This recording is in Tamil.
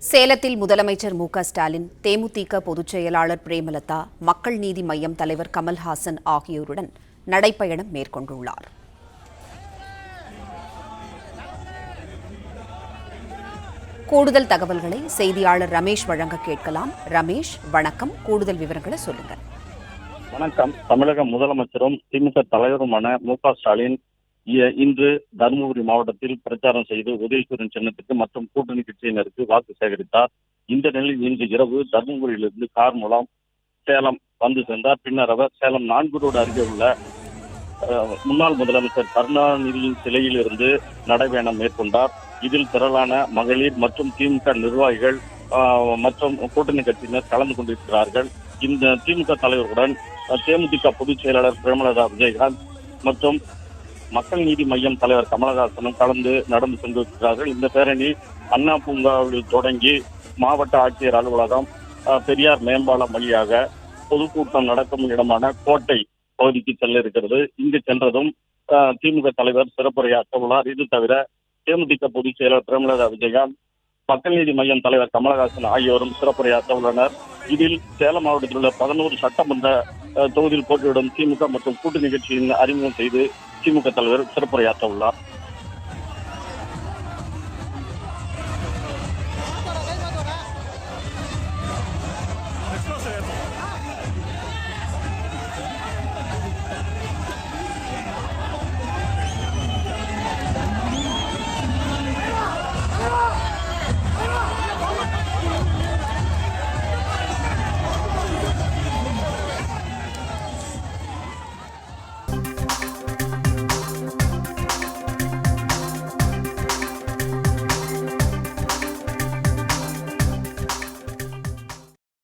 சேலத்தில் முதலமைச்சர் மு.க.ஸ்டாலின், தேமுதிக பொதுச் செயலாளர் பிரேமலதா, மக்கள் நீதி மய்யம் தலைவர் கமல்ஹாசன் ஆகியோருடன் நடைப்பயணம் மேற்கொண்டுள்ளார். கூடுதல் தகவல்களை செய்தியாளர் ரமேஷ் வழங்க கேட்கலாம். ரமேஷ், வணக்கம். கூடுதல் விவரங்களை சொல்லுங்க. வணக்கம். தமிழக முதலமைச்சரும் திமுக தலைவருமான மு.க.ஸ்டாலின் இன்று தருமபுரி மாவட்டத்தில் பிரச்சாரம் செய்து உதயசூரியன் சின்னத்துக்கு மற்றும் கூட்டணி கட்சியினருக்கு வாக்கு சேகரித்தார். இந்த நிலையில் இன்று இரவு தருமபுரியிலிருந்து கார் மூலம் சேலம் வந்து சென்றார். பின்னர் அவர் சேலம் 4 ரோடு அருகே உள்ள முன்னாள் முதலமைச்சர் கருணாநிதியின் சிலையில் இருந்து நடைபயணம் மேற்கொண்டார். இதில் திரளான மகளிர் மற்றும் திமுக நிர்வாகிகள் மற்றும் கூட்டணி கட்சியினர் கலந்து கொண்டிருக்கிறார்கள். இந்த திமுக தலைவருடன் தேமுதிக பொதுச் செயலாளர் பிரேமலதா விஜயகாந்த் மற்றும் மக்கள் நீதி மய்யம் தலைவர் கமலஹாசனும் கலந்து நடந்து சென்றிருக்கிறார்கள். இந்த பேரணி அண்ணா பூங்காவில் தொடங்கி மாவட்ட ஆட்சியர் அலுவலகம், பெரியார் மேம்பாலம் வழியாக பொதுக்கூட்டம் நடக்கும் இடமான கோட்டை பகுதிக்கு செல்ல இருக்கிறது. இங்கு சென்றதும் திமுக தலைவர் சிறப்புரையாற்ற உள்ளார். இது தவிர தேமுதிக பொதுச் செயலர் பிரேமலதா விஜயகாந்த், மக்கள் நீதி மய்யம் தலைவர் கமலஹாசன் ஆகியோரும் சிறப்புரையாற்ற உள்ளனர். இதில் சேலம் மாவட்டத்தில் உள்ள 11 சட்டமன்ற தொகுதியில் போட்டியிடும் திமுக மற்றும் கூட்டணி கட்சியின் அறிமுகம் செய்து திமுக தலைவர் சிறப்புரையாற்ற உள்ளார்.